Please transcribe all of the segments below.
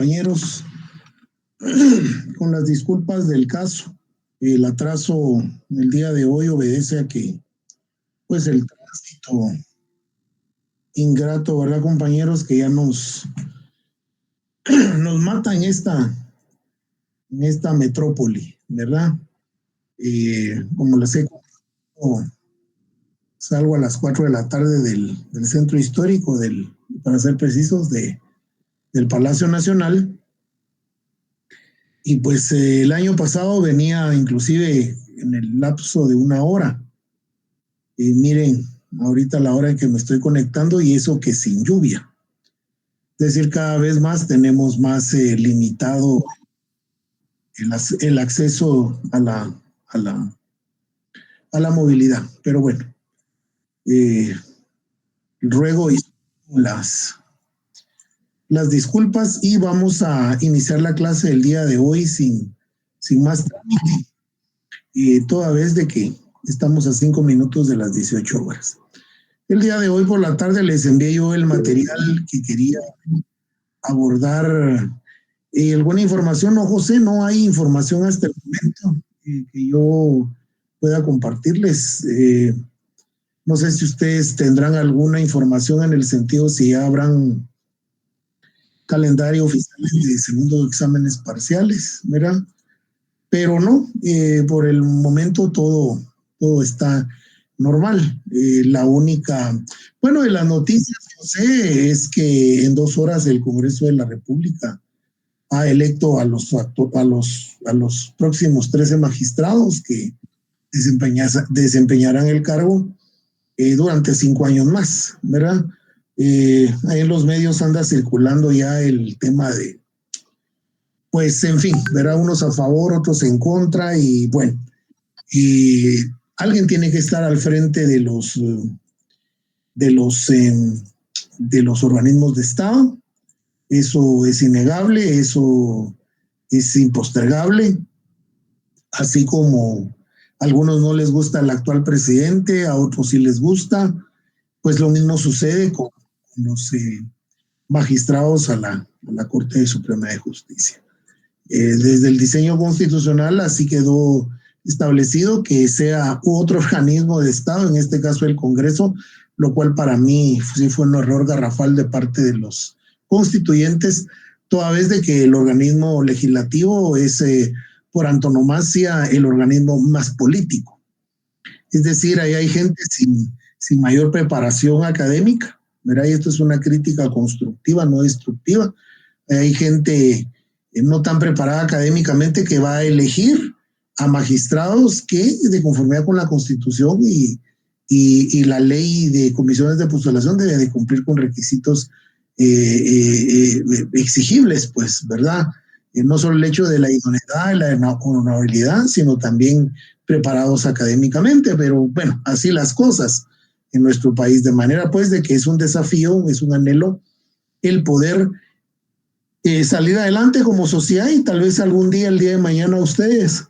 Compañeros, con las disculpas del caso, el atraso el día de hoy obedece a que, pues, el tránsito ingrato, ¿verdad, compañeros? Que ya nos mata en esta metrópoli, ¿verdad? Como les he contado, salgo a las 4 de la tarde del centro histórico, para ser precisos, del Palacio Nacional. Y pues el año pasado venía inclusive en el lapso de una hora. Y miren, ahorita la hora en que me estoy conectando y eso que sin lluvia. Es decir, cada vez más tenemos más limitado el acceso a la movilidad. Pero bueno, eh, ruego las disculpas y vamos a iniciar la clase del día de hoy sin más trámite. Toda vez de que estamos a 5 minutos de las 18 horas. El día de hoy por la tarde les envié yo el material que quería abordar. ¿Alguna información? No, José, no hay información hasta el momento que yo pueda compartirles. No sé si ustedes tendrán alguna información en el sentido si ya habrán calendario oficial de segundo exámenes parciales, ¿verdad? Pero no, por el momento todo está normal. La única, bueno, de las noticias, José, es que en 2 horas el Congreso de la República ha electo a los próximos 13 magistrados que desempeñarán el cargo durante 5 años más, ¿verdad? Ahí en los medios anda circulando ya el tema de, pues, en fin, verá unos a favor, otros en contra, y bueno, y alguien tiene que estar al frente de de los organismos de Estado. Eso es innegable, eso es impostergable, así como a algunos no les gusta el actual presidente, a otros sí les gusta, pues lo mismo sucede con los magistrados a la Corte Suprema de Justicia. Desde el diseño constitucional así quedó establecido que sea otro organismo de Estado, en este caso el Congreso, lo cual para mí sí fue un error garrafal de parte de los constituyentes, toda vez de que el organismo legislativo es por antonomasia el organismo más político. Es decir, ahí hay gente sin mayor preparación académica, ¿verdad? Y esto es una crítica constructiva, no destructiva. Hay gente no tan preparada académicamente que va a elegir a magistrados que, de conformidad con la Constitución y la ley de comisiones de postulación, debe de cumplir con requisitos exigibles, pues, ¿verdad? No solo el hecho de la idoneidad y la honorabilidad, sino también preparados académicamente, pero bueno, así las cosas en nuestro país, de manera pues de que es un desafío, es un anhelo el poder salir adelante como sociedad y tal vez algún día, el día de mañana, ustedes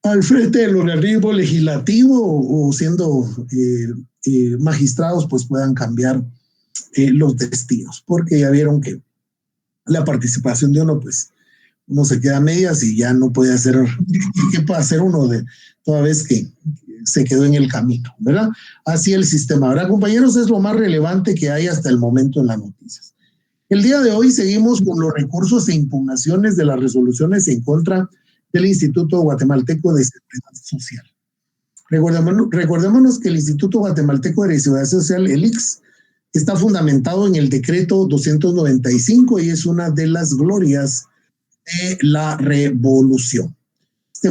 al frente del organismo legislativo o siendo magistrados, pues puedan cambiar los destinos, porque ya vieron que la participación de uno, pues uno se queda a medias y ya no puede hacer, ¿qué puede hacer uno toda vez que se quedó en el camino, ¿verdad? Así el sistema, ¿verdad, compañeros? Es lo más relevante que hay hasta el momento en las noticias. El día de hoy seguimos con los recursos e impugnaciones de las resoluciones en contra del Instituto Guatemalteco de Seguridad Social. Recordémonos que el Instituto Guatemalteco de Seguridad Social, el IX, está fundamentado en el decreto 295 y es una de las glorias de la revolución.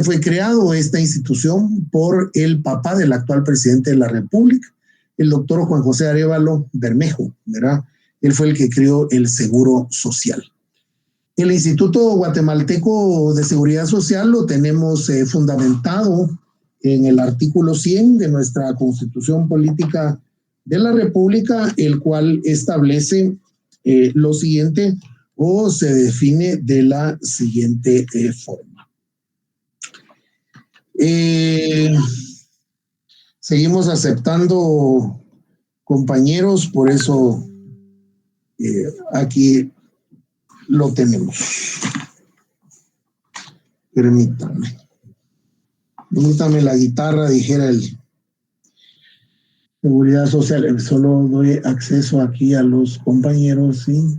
Fue creado esta institución por el papá del actual presidente de la República, el doctor Juan José Arévalo Bermejo, ¿verdad? Él fue el que creó el Seguro Social. El Instituto Guatemalteco de Seguridad Social lo tenemos fundamentado en el artículo 100 de nuestra Constitución Política de la República, el cual establece lo siguiente o se define de la siguiente forma. Seguimos aceptando compañeros, por eso aquí lo tenemos. Permítame la guitarra, dijera el Seguridad Social. Solo doy acceso aquí a los compañeros y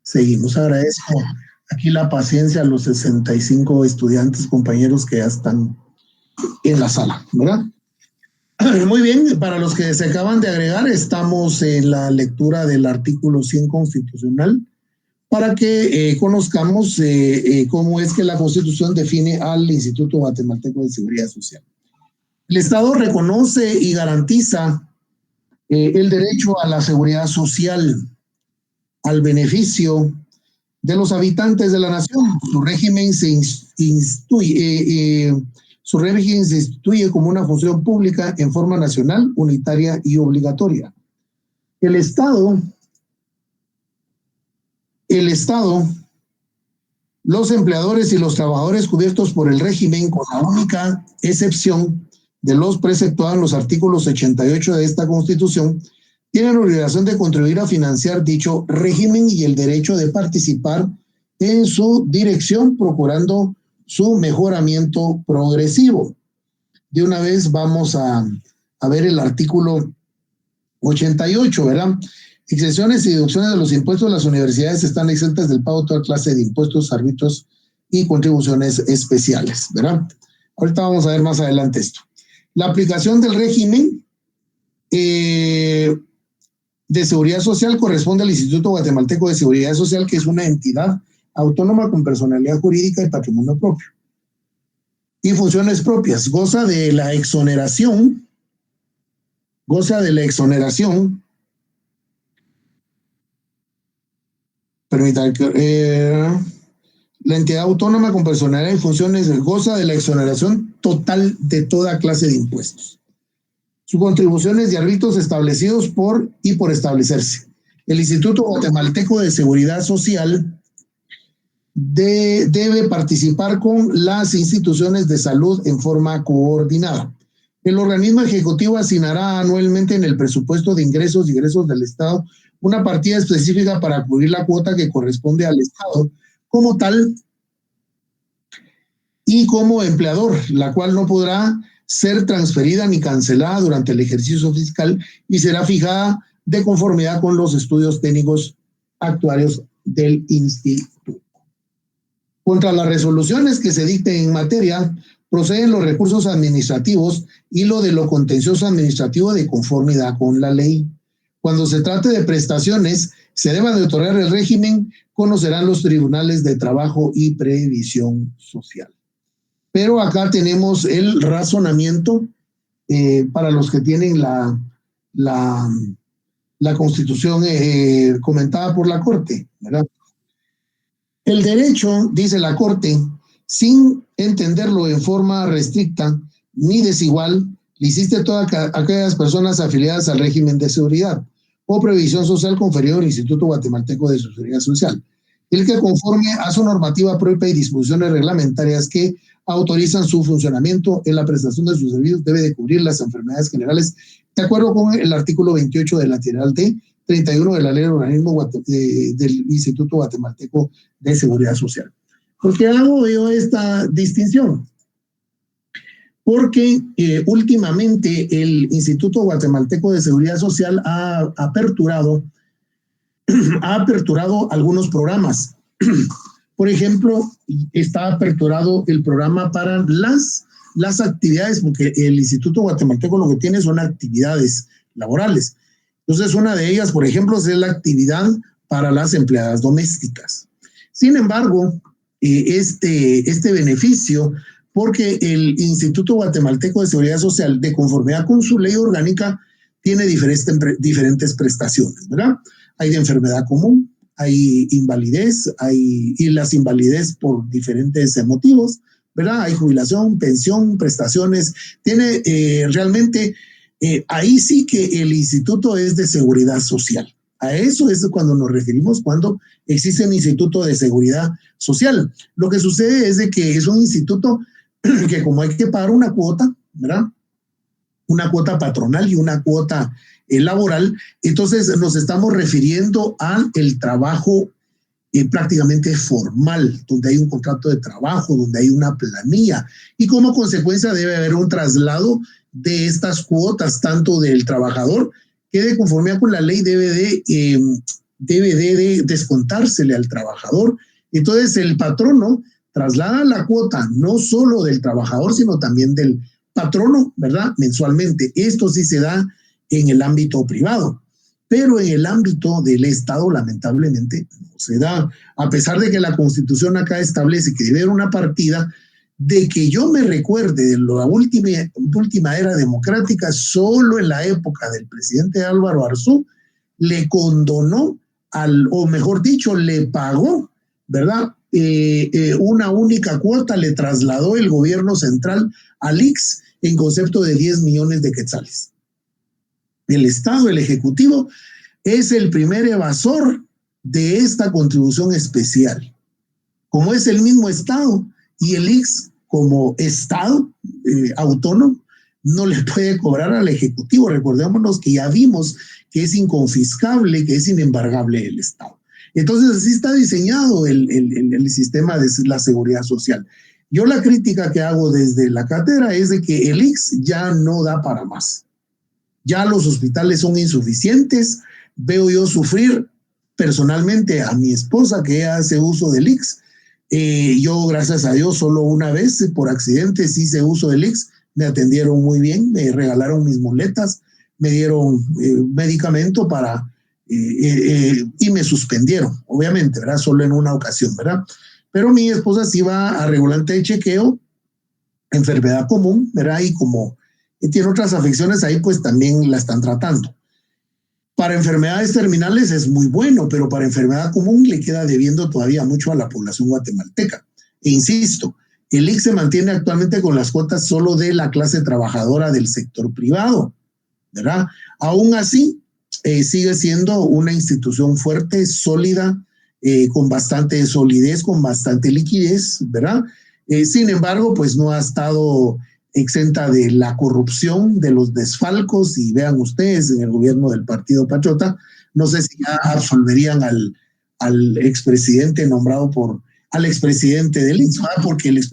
seguimos. Agradezco aquí la paciencia a los 65 estudiantes, compañeros que ya están en la sala, ¿verdad? Muy bien, para los que se acaban de agregar, estamos en la lectura del artículo 100 constitucional para que conozcamos cómo es que la Constitución define al Instituto Guatemalteco de Seguridad Social. El Estado reconoce y garantiza el derecho a la seguridad social, al beneficio de los habitantes de la nación. Su régimen se instituye como una función pública en forma nacional, unitaria y obligatoria. El Estado, los empleadores y los trabajadores cubiertos por el régimen, con la única excepción de los preceptuados en los artículos 88 de esta Constitución, tienen la obligación de contribuir a financiar dicho régimen y el derecho de participar en su dirección, procurando su mejoramiento progresivo. De una vez vamos a ver el artículo 88, ¿verdad? Exenciones y deducciones de los impuestos. Las universidades están exentas del pago de toda clase de impuestos, árbitros y contribuciones especiales, ¿verdad? Ahorita vamos a ver más adelante esto. La aplicación del régimen de seguridad social corresponde al Instituto Guatemalteco de Seguridad Social, que es una entidad autónoma con personalidad jurídica y patrimonio propio y funciones propias. Goza de la exoneración. Permítanme la entidad autónoma con personalidad y funciones goza de la exoneración total de toda clase de impuestos. Sus contribuciones y árbitros establecidos por establecerse. El Instituto Guatemalteco de Seguridad Social debe participar con las instituciones de salud en forma coordinada. El organismo ejecutivo asignará anualmente en el presupuesto de ingresos y egresos del Estado una partida específica para cubrir la cuota que corresponde al Estado como tal y como empleador, la cual no podrá ser transferida ni cancelada durante el ejercicio fiscal y será fijada de conformidad con los estudios técnicos actuarios del instituto. Contra las resoluciones que se dicten en materia, proceden los recursos administrativos y lo de lo contencioso administrativo de conformidad con la ley. Cuando se trate de prestaciones, se deba de otorgar el régimen, conocerán los tribunales de trabajo y previsión social. Pero acá tenemos el razonamiento para los que tienen la Constitución comentada por la Corte, ¿verdad? El derecho, dice la Corte, sin entenderlo en forma restricta ni desigual, le hiciste a todas aquellas personas afiliadas al régimen de seguridad o previsión social conferido al Instituto Guatemalteco de Seguridad Social, el que conforme a su normativa propia y disposiciones reglamentarias que autorizan su funcionamiento en la prestación de sus servicios, debe de cubrir las enfermedades generales, de acuerdo con el artículo 28 de la Tiral D 31 de la Ley de Organismo del Instituto Guatemalteco de Seguridad Social. ¿Por qué hago yo esta distinción? Porque últimamente el Instituto Guatemalteco de Seguridad Social ha aperturado algunos programas. Por ejemplo, está aperturado el programa para las actividades, porque el Instituto Guatemalteco lo que tiene son actividades laborales. Entonces, una de ellas, por ejemplo, es la actividad para las empleadas domésticas. Sin embargo, este beneficio, porque el Instituto Guatemalteco de Seguridad Social, de conformidad con su ley orgánica, tiene diferentes prestaciones, ¿verdad? Hay de enfermedad común, hay invalidez, y las invalidez por diferentes motivos, ¿verdad? Hay jubilación, pensión, prestaciones. Tiene realmente, ahí sí que el instituto es de seguridad social. A eso es cuando nos referimos cuando existe un instituto de seguridad social. Lo que sucede es de que es un instituto que como hay que pagar una cuota, ¿verdad? Una cuota patronal y una cuota laboral, entonces nos estamos refiriendo al trabajo prácticamente formal, donde hay un contrato de trabajo, donde hay una planilla, y como consecuencia debe haber un traslado de estas cuotas, tanto del trabajador, que de conformidad con la ley debe de descontársele al trabajador. Entonces el patrono traslada la cuota no solo del trabajador, sino también del patrono, ¿verdad? Mensualmente. Esto sí se da en el ámbito privado, pero en el ámbito del Estado, lamentablemente, no se da. A pesar de que la Constitución acá establece que debe haber una partida, de que yo me recuerde de la última era democrática, solo en la época del presidente Álvaro Arzú, le condonó, o mejor dicho, le pagó, ¿verdad? Una única cuota le trasladó el gobierno central al IX en concepto de 10 millones de quetzales. El Estado, el Ejecutivo, es el primer evasor de esta contribución especial. Como es el mismo Estado y el IX como Estado autónomo, no le puede cobrar al Ejecutivo. Recordémonos que ya vimos que es inconfiscable, que es inembargable el Estado. Entonces así está diseñado el sistema de la seguridad social. Yo la crítica que hago desde la cátedra es de que el IX ya no da para más. Ya los hospitales son insuficientes. Veo yo sufrir personalmente a mi esposa que hace uso del IX. Yo, gracias a Dios, solo una vez por accidente hice uso del IX. Me atendieron muy bien, me regalaron mis muletas, me dieron medicamento y me suspendieron, obviamente, ¿verdad? Solo en una ocasión, ¿verdad? Pero mi esposa sí va a regulante de chequeo, enfermedad común, ¿verdad? Y como tiene otras afecciones ahí, pues también la están tratando. Para enfermedades terminales es muy bueno, pero para enfermedad común le queda debiendo todavía mucho a la población guatemalteca. E insisto, el IX se mantiene actualmente con las cuotas solo de la clase trabajadora del sector privado, ¿verdad? Aún así, sigue siendo una institución fuerte, sólida, con bastante solidez, con bastante liquidez, ¿verdad? Sin embargo, pues no ha estado exenta de la corrupción, de los desfalcos, y vean ustedes en el gobierno del Partido Patriota, no sé si ya absolverían al expresidente nombrado al expresidente del INSS, porque los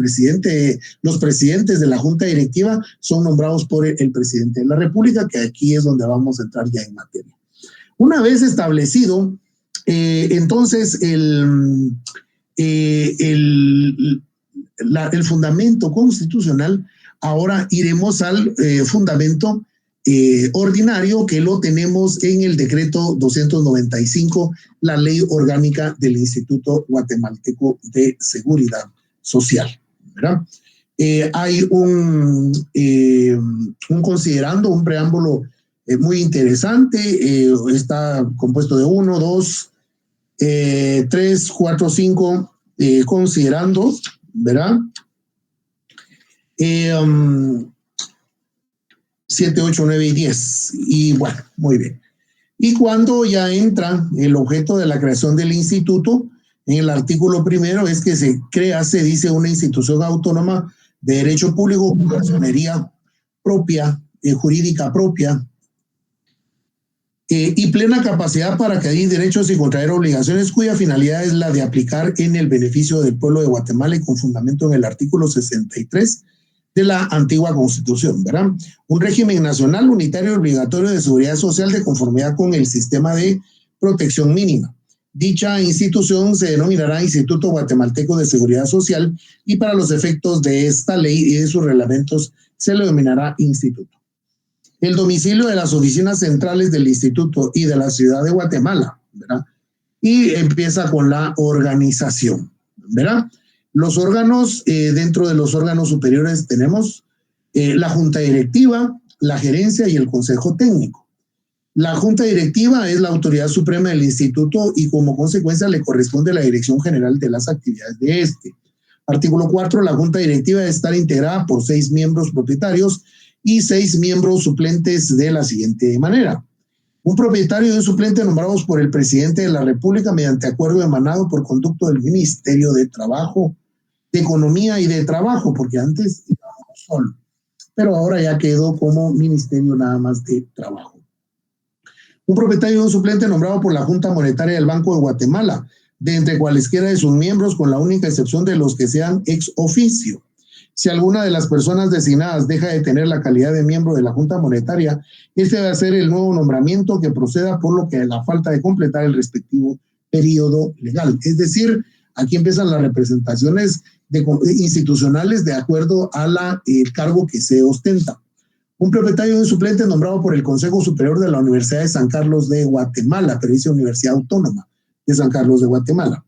presidentes de la Junta Directiva son nombrados por el presidente de la República, que aquí es donde vamos a entrar ya en materia. Una vez establecido, entonces el fundamento constitucional, ahora iremos al fundamento ordinario, que lo tenemos en el decreto 295, la ley orgánica del Instituto Guatemalteco de Seguridad Social, ¿verdad? Hay un considerando, un preámbulo muy interesante, está compuesto de 1, 2, 3, 4, 5 considerandos, ¿verdad? 7, 8, 9 y 10. Y bueno, muy bien. Y cuando ya entra el objeto de la creación del instituto, en el artículo primero es que se dice una institución autónoma de derecho público con personería propia, jurídica propia, y plena capacidad para adquirir derechos y contraer obligaciones, cuya finalidad es la de aplicar en el beneficio del pueblo de Guatemala y con fundamento en el artículo 63 de la antigua Constitución, ¿verdad? Un régimen nacional unitario y obligatorio de seguridad social de conformidad con el sistema de protección mínima. Dicha institución se denominará Instituto Guatemalteco de Seguridad Social y para los efectos de esta ley y de sus reglamentos se le denominará instituto. El domicilio de las oficinas centrales del instituto y de la ciudad de Guatemala, ¿verdad? Y empieza con la organización, ¿verdad? Los órganos, dentro de los órganos superiores tenemos la junta directiva, la gerencia y el consejo técnico. La junta directiva es la autoridad suprema del instituto y como consecuencia le corresponde la dirección general de las actividades de este. Artículo 4, la junta directiva debe estar integrada por 6 miembros propietarios y 6 miembros suplentes de la siguiente manera. Un propietario y un suplente nombrados por el presidente de la República mediante acuerdo emanado por conducto del Ministerio de Trabajo, de Economía y de Trabajo, porque antes íbamos solo, pero ahora ya quedó como Ministerio nada más de Trabajo. Un propietario y un suplente nombrado por la Junta Monetaria del Banco de Guatemala, de entre cualesquiera de sus miembros, con la única excepción de los que sean ex oficio. Si alguna de las personas designadas deja de tener la calidad de miembro de la Junta Monetaria, este debe ser el nuevo nombramiento que proceda por lo que la falta de completar el respectivo periodo legal. Es decir, aquí empiezan las representaciones institucionales de acuerdo a el cargo que se ostenta. Un propietario de un suplente nombrado por el Consejo Superior de la Universidad de San Carlos de Guatemala, pero dice Universidad Autónoma de San Carlos de Guatemala.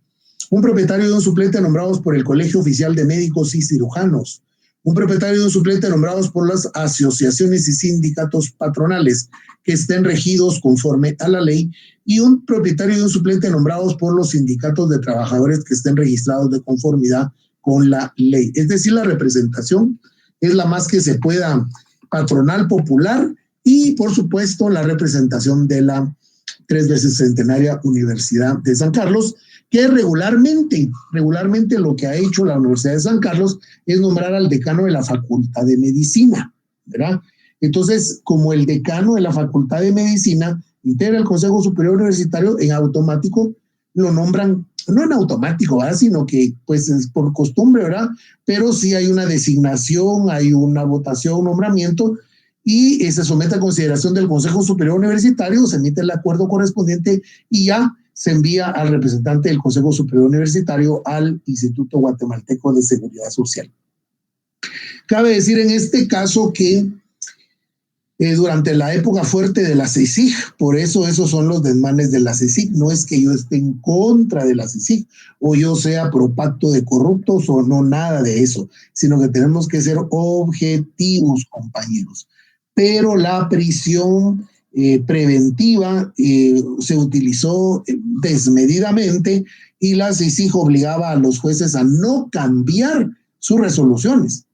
Un propietario de un suplente nombrados por el Colegio Oficial de Médicos y Cirujanos. Un propietario de un suplente nombrados por las asociaciones y sindicatos patronales que estén regidos conforme a la ley, y un propietario de un suplente nombrados por los sindicatos de trabajadores que estén registrados de conformidad con la ley. Es decir, la representación es la más que se pueda patronal, popular, y por supuesto la representación de la 3 veces centenaria Universidad de San Carlos, que regularmente lo que ha hecho la Universidad de San Carlos es nombrar al decano de la Facultad de Medicina, ¿verdad? Entonces, como el decano de la Facultad de Medicina integra el Consejo Superior Universitario, en automático lo nombran, no en automático, ¿verdad? Sino que pues es por costumbre, ¿verdad? Pero sí hay una designación, hay una votación, un nombramiento, y se somete a consideración del Consejo Superior Universitario, se emite el acuerdo correspondiente y ya se envía al representante del Consejo Superior Universitario al Instituto Guatemalteco de Seguridad Social. Cabe decir en este caso que durante la época fuerte de la CICIG, por eso esos son los desmanes de la CICIG, no es que yo esté en contra de la CICIG o yo sea pro pacto de corruptos o no, nada de eso, sino que tenemos que ser objetivos, compañeros. Pero la prisión preventiva se utilizó desmedidamente y la CICIG obligaba a los jueces a no cambiar sus resoluciones,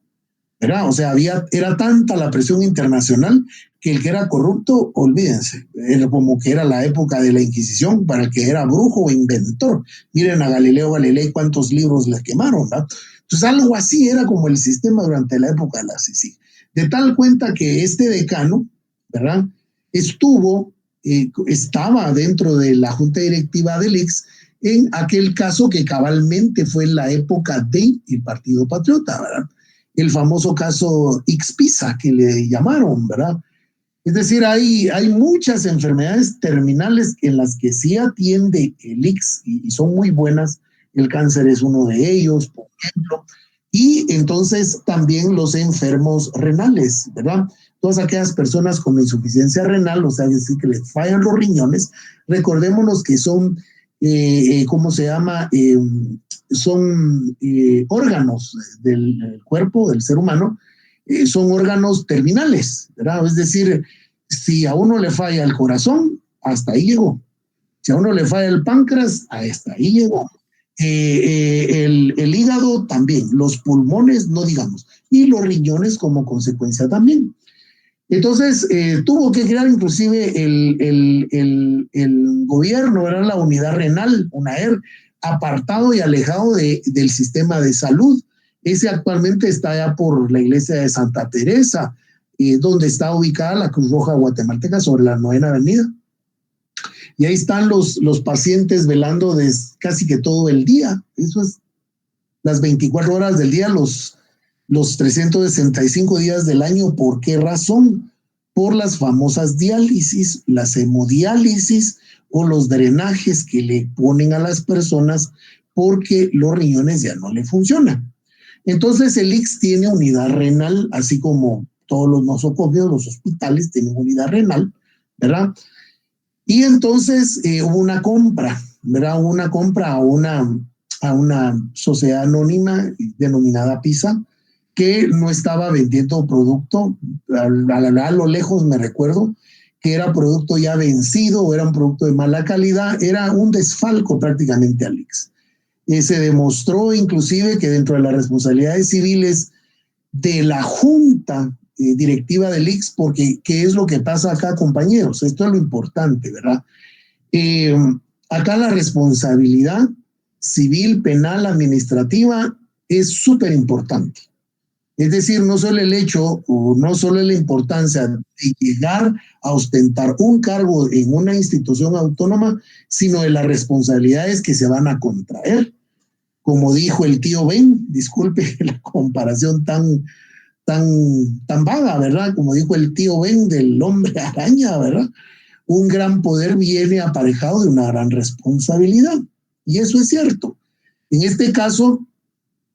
¿verdad? O sea, era tanta la presión internacional que el que era corrupto, olvídense, era como que era la época de la Inquisición para el que era brujo o inventor. Miren a Galileo Galilei cuántos libros le quemaron, ¿verdad? Entonces algo así era como el sistema durante la época de la CICIG. De tal cuenta que este decano, ¿verdad?, estaba dentro de la junta directiva del ICS en aquel caso que cabalmente fue en la época del Partido Patriota, ¿verdad? El famoso caso Ixpisa que le llamaron, ¿verdad? Es decir, hay muchas enfermedades terminales en las que sí atiende el ICS y son muy buenas. El cáncer es uno de ellos, por ejemplo. Y entonces también los enfermos renales, ¿verdad? Todas aquellas personas con insuficiencia renal, o sea, es decir, que les fallan los riñones, recordémonos que son, ¿cómo se llama? Son órganos del cuerpo del ser humano, son órganos terminales, ¿verdad? Es decir, si a uno le falla el corazón, hasta ahí llegó. Si a uno le falla el páncreas, hasta ahí llegó. El hígado también, los pulmones no digamos, y los riñones como consecuencia también. Entonces tuvo que crear inclusive el gobierno, era la unidad renal, UNAER, apartado y alejado del sistema de salud. Ese actualmente está ya por la iglesia de Santa Teresa, donde está ubicada la Cruz Roja Guatemalteca sobre la 9ª Avenida. Y ahí están los pacientes velando casi que todo el día. Eso es las 24 horas del día, los 365 días del año. ¿Por qué razón? Por las famosas diálisis, las hemodiálisis o los drenajes que le ponen a las personas porque los riñones ya no le funcionan. Entonces el ICS tiene unidad renal, así como todos los nosocomios, los hospitales tienen unidad renal, ¿verdad? Y entonces hubo una compra, ¿verdad? Hubo una compra a una sociedad anónima denominada PISA, que no estaba vendiendo producto, a lo lejos me recuerdo, que era producto ya vencido o era un producto de mala calidad, era un desfalco prácticamente al ICS. Se demostró inclusive que dentro de las responsabilidades civiles de la junta directiva del ICS, porque ¿qué es lo que pasa acá, compañeros? Esto es lo importante, ¿verdad? Acá la responsabilidad civil, penal, administrativa es súper importante. Es decir, no solo el hecho o no solo la importancia de llegar a ostentar un cargo en una institución autónoma, sino de las responsabilidades que se van a contraer. Como dijo el tío Ben, disculpe la comparación tan vaga, ¿verdad? Como dijo el tío Ben del hombre araña, ¿verdad? Un gran poder viene aparejado de una gran responsabilidad. Y eso es cierto. En este caso,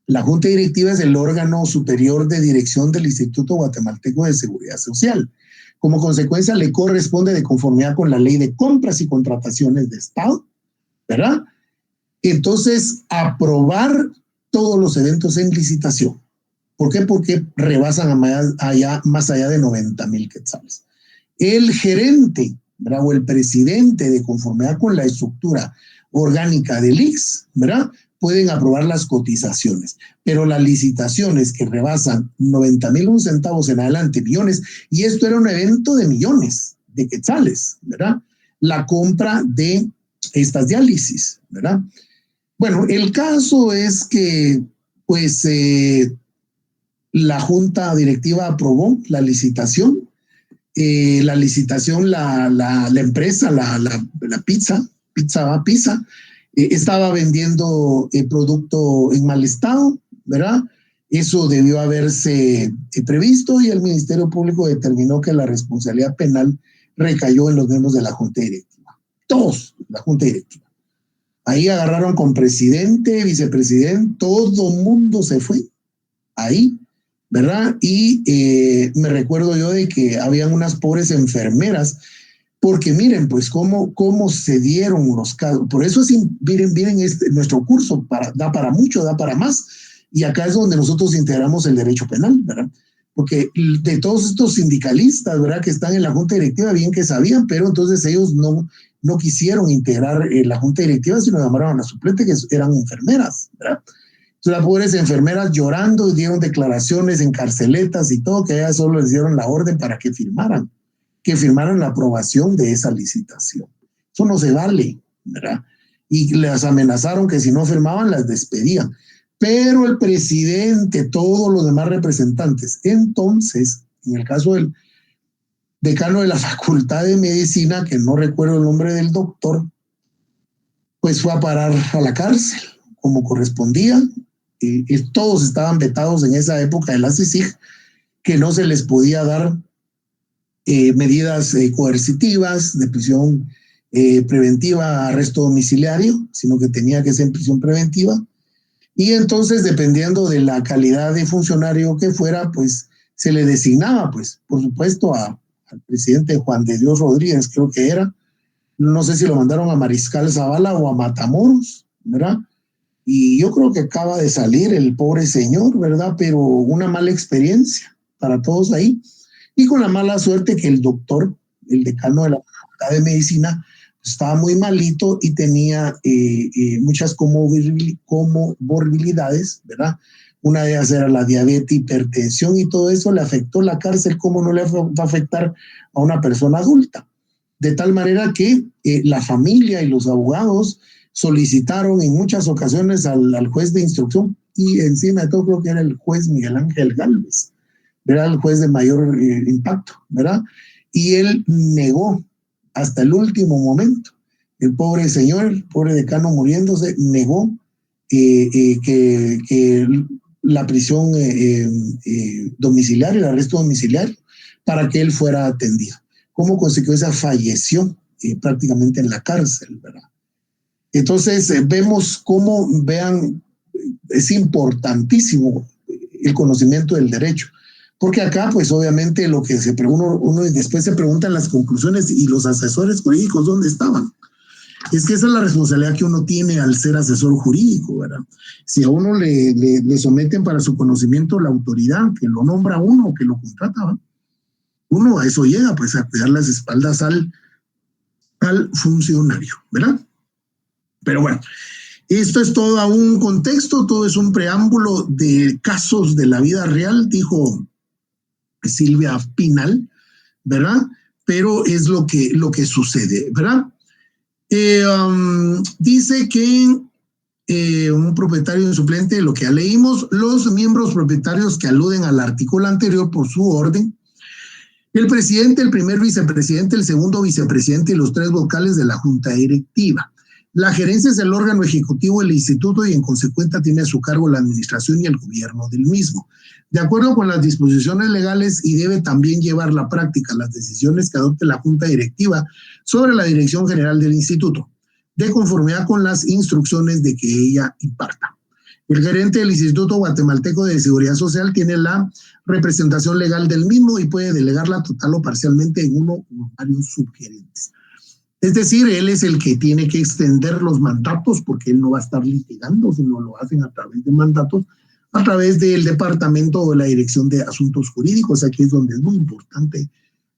la Junta Directiva es el órgano superior de dirección del Instituto Guatemalteco de Seguridad Social. Como consecuencia, le corresponde, de conformidad con la Ley de Compras y Contrataciones de Estado, ¿verdad? Entonces, aprobar todos los eventos en licitación. ¿Por qué? Porque rebasan más allá de 90,000 quetzales. El gerente, ¿verdad? O el presidente, de conformidad con la estructura orgánica del IX, ¿verdad?, pueden aprobar las cotizaciones, pero las licitaciones que rebasan 90,001 centavos en adelante, millones, y esto era un evento de millones de quetzales, ¿verdad? La compra de estas diálisis, ¿verdad? Bueno, el caso es que, pues, la Junta Directiva aprobó la licitación. La empresa, la pizza, estaba vendiendo producto en mal estado, ¿verdad? Eso debió haberse previsto y el Ministerio Público determinó que la responsabilidad penal recayó en los miembros de la Junta Directiva. Todos, la Junta Directiva. Ahí agarraron con presidente, vicepresidente, todo mundo se fue ahí, ¿verdad? Y me recuerdo yo de que habían unas pobres enfermeras, porque miren, pues cómo se dieron los casos. Por eso miren, nuestro curso da para mucho, da para más, y acá es donde nosotros integramos el derecho penal, ¿verdad? Porque de todos estos sindicalistas, ¿verdad?, que están en la Junta Directiva, bien que sabían, pero entonces ellos no quisieron integrar la Junta Directiva, sino llamaron a la suplente, que eran enfermeras, ¿verdad? Entonces las pobres enfermeras llorando dieron declaraciones en carceletas y todo, que a ellas solo les dieron la orden para que firmaran la aprobación de esa licitación. Eso no se vale, ¿verdad? Y les amenazaron que si no firmaban las despedían. Pero el presidente, todos los demás representantes, entonces, en el caso del decano de la Facultad de Medicina, que no recuerdo el nombre del doctor, pues fue a parar a la cárcel, como correspondía. Todos estaban vetados en esa época de la CICIG, que no se les podía dar medidas coercitivas de prisión preventiva, arresto domiciliario, sino que tenía que ser en prisión preventiva. Y entonces, dependiendo de la calidad de funcionario que fuera, pues se le designaba, pues, por supuesto, al presidente Juan de Dios Rodríguez, creo que era. No sé si lo mandaron a Mariscal Zavala o a Matamoros, ¿verdad? Y yo creo que acaba de salir el pobre señor, ¿verdad? Pero una mala experiencia para todos ahí. Y con la mala suerte que el doctor, el decano de la Facultad de Medicina, estaba muy malito y tenía muchas comorbilidades, ¿verdad? Una de ellas era la diabetes, hipertensión, y todo eso le afectó la cárcel. ¿Cómo no le va a afectar a una persona adulta? De tal manera que la familia y los abogados solicitaron en muchas ocasiones al juez de instrucción, y encima de todo creo que era el juez Miguel Ángel Gálvez, ¿verdad?, el juez de mayor impacto, ¿verdad? Y él negó hasta el último momento. El pobre señor, el pobre decano muriéndose, negó que la prisión domiciliaria, el arresto domiciliario, para que él fuera atendido. Como consecuencia falleció prácticamente en la cárcel, ¿verdad? Entonces vemos cómo, vean, es importantísimo el conocimiento del derecho. Porque acá, pues obviamente lo que uno después se preguntan las conclusiones y los asesores jurídicos, ¿dónde estaban? Es que esa es la responsabilidad que uno tiene al ser asesor jurídico, ¿verdad? Si a uno le someten para su conocimiento la autoridad que lo nombra a uno, que lo contrata, ¿verdad?, uno a eso llega, pues a cuidar las espaldas al funcionario, ¿verdad? Pero bueno, esto es todo un contexto, todo es un preámbulo de casos de la vida real, dijo Silvia Pinal, ¿verdad? Pero es lo que sucede, ¿verdad? Dice que un propietario y un suplente, lo que ya leímos, los miembros propietarios que aluden al artículo anterior por su orden, el presidente, el primer vicepresidente, el segundo vicepresidente y los 3 vocales de la junta directiva. La gerencia es el órgano ejecutivo del instituto y en consecuencia tiene a su cargo la administración y el gobierno del mismo. De acuerdo con las disposiciones legales y debe también llevar a la práctica las decisiones que adopte la junta directiva sobre la dirección general del instituto, de conformidad con las instrucciones de que ella imparta. El gerente del Instituto Guatemalteco de Seguridad Social tiene la representación legal del mismo y puede delegarla total o parcialmente en uno o varios subgerentes. Es decir, él es el que tiene que extender los mandatos porque él no va a estar litigando, sino lo hacen a través de mandatos, a través del departamento o de la dirección de asuntos jurídicos. Aquí es donde es muy importante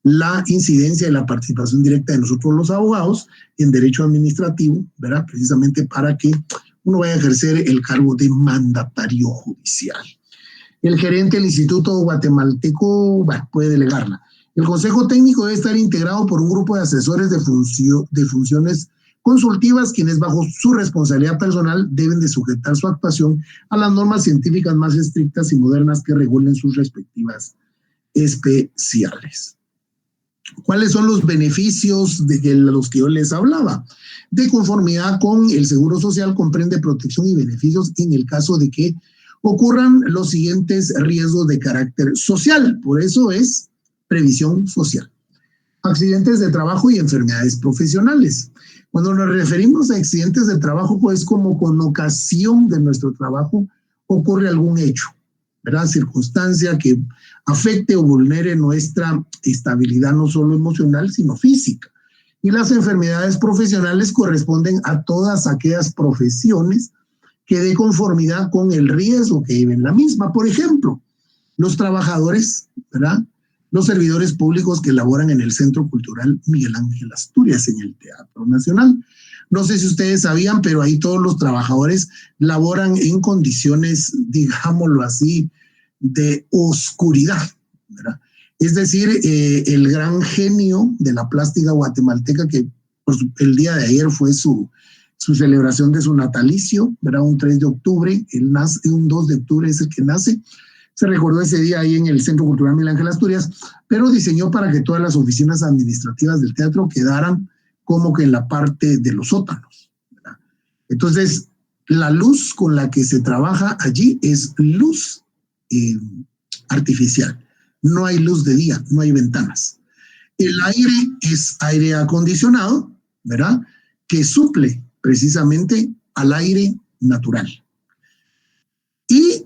la incidencia y la participación directa de nosotros los abogados en derecho administrativo, ¿verdad? Precisamente para que uno vaya a ejercer el cargo de mandatario judicial. El gerente del Instituto Guatemalteco puede delegarla. El Consejo Técnico debe estar integrado por un grupo de asesores de funciones consultivas, quienes bajo su responsabilidad personal deben de sujetar su actuación a las normas científicas más estrictas y modernas que regulen sus respectivas especiales. ¿Cuáles son los beneficios de los que yo les hablaba? De conformidad con el Seguro Social, comprende protección y beneficios en el caso de que ocurran los siguientes riesgos de carácter social. Por eso es previsión social. Accidentes de trabajo y enfermedades profesionales. Cuando nos referimos a accidentes de trabajo, pues como con ocasión de nuestro trabajo ocurre algún hecho, ¿verdad? Circunstancia que afecte o vulnere nuestra estabilidad no solo emocional, sino física. Y las enfermedades profesionales corresponden a todas aquellas profesiones que de conformidad con el riesgo que lleven la misma. Por ejemplo, los trabajadores, ¿verdad? Los servidores públicos que laboran en el Centro Cultural Miguel Ángel Asturias, en el Teatro Nacional. No sé si ustedes sabían, pero ahí todos los trabajadores laboran en condiciones, digámoslo así, de oscuridad, ¿verdad? Es decir, el gran genio de la plástica guatemalteca, que pues, el día de ayer fue su celebración de su natalicio, ¿verdad? Un 3 de octubre, él nace, un 2 de octubre es el que nace. Se recordó ese día ahí en el Centro Cultural Miguel Ángel Asturias, pero diseñó para que todas las oficinas administrativas del teatro quedaran como que en la parte de los sótanos, ¿verdad? Entonces, la luz con la que se trabaja allí es luz artificial. No hay luz de día, no hay ventanas. El aire es aire acondicionado, ¿verdad? Que suple precisamente al aire natural. Y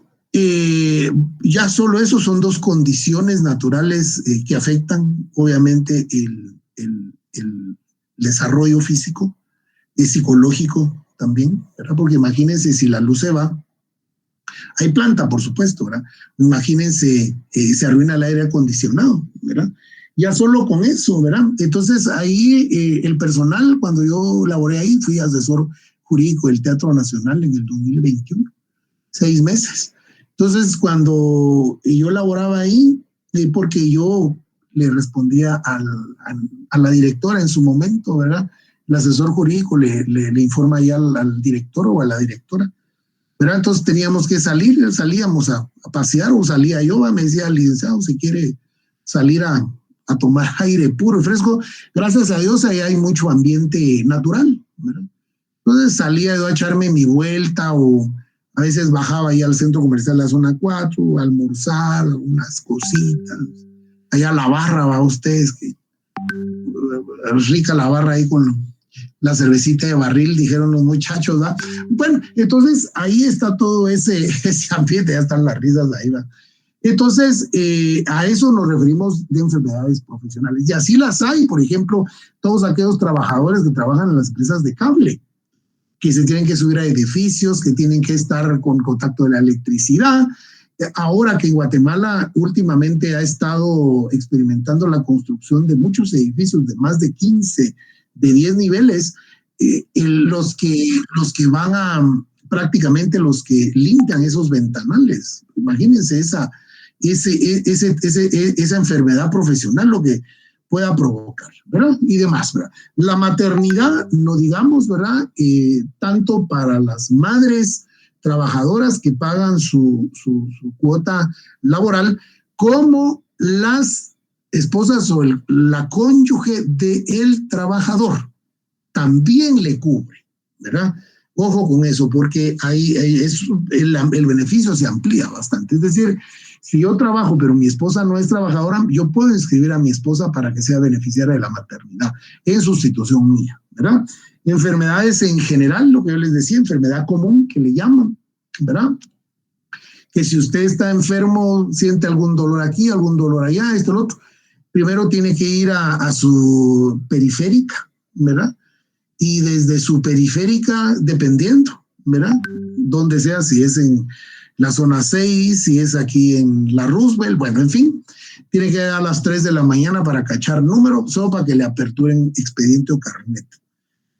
ya solo eso son 2 condiciones naturales que afectan obviamente el desarrollo físico y psicológico también, ¿verdad? Porque imagínense si la luz se va, hay planta, por supuesto, ¿verdad? Imagínense, se arruina el aire acondicionado, ¿verdad? Ya solo con eso, ¿verdad? Entonces ahí el personal, cuando yo laboré ahí, fui asesor jurídico del Teatro Nacional en el 2021, 6 meses. Entonces, cuando yo laboraba ahí, porque yo le respondía a la directora en su momento, ¿verdad? El asesor jurídico le informa ya al director o a la directora, ¿verdad? Entonces teníamos que salir, salíamos a pasear o salía yo, me decía el licenciado, si quiere salir a tomar aire puro y fresco, gracias a Dios ahí hay mucho ambiente natural, ¿verdad? Entonces salía yo a echarme mi vuelta o a veces bajaba ahí al centro comercial de la zona 4, a almorzar, unas cositas. Allá la barra, va ustedes, que rica la barra ahí con la cervecita de barril, dijeron los muchachos, ¿va? Bueno, entonces ahí está todo ese ambiente, ya están las risas ahí, ¿va? Entonces, a eso nos referimos de enfermedades profesionales. Y así las hay, por ejemplo, todos aquellos trabajadores que trabajan en las empresas de cable, que se tienen que subir a edificios, que tienen que estar con contacto de la electricidad. Ahora que en Guatemala últimamente ha estado experimentando la construcción de muchos edificios de más de 15, de 10 niveles, los que van a, prácticamente los que limpian esos ventanales. Imagínense esa enfermedad profesional, pueda provocar, ¿verdad? Y demás, ¿verdad? La maternidad, no digamos, ¿verdad? Tanto para las madres trabajadoras que pagan su cuota laboral, como las esposas o la cónyuge del trabajador también le cubre, ¿verdad? Ojo con eso, porque ahí el beneficio se amplía bastante. Es decir, si yo trabajo, pero mi esposa no es trabajadora, yo puedo inscribir a mi esposa para que sea beneficiaria de la maternidad en sustitución mía, ¿verdad? Enfermedades en general, lo que yo les decía, enfermedad común que le llaman, ¿verdad? Que si usted está enfermo, siente algún dolor aquí, algún dolor allá, esto, lo otro, primero tiene que ir a su periférica, ¿verdad? Y desde su periférica, dependiendo, ¿verdad? Donde sea, si es en la zona 6, si es aquí en la Roosevelt, bueno, en fin, tiene que ir a las 3 de la mañana para cachar número, solo para que le aperturen expediente o carnet.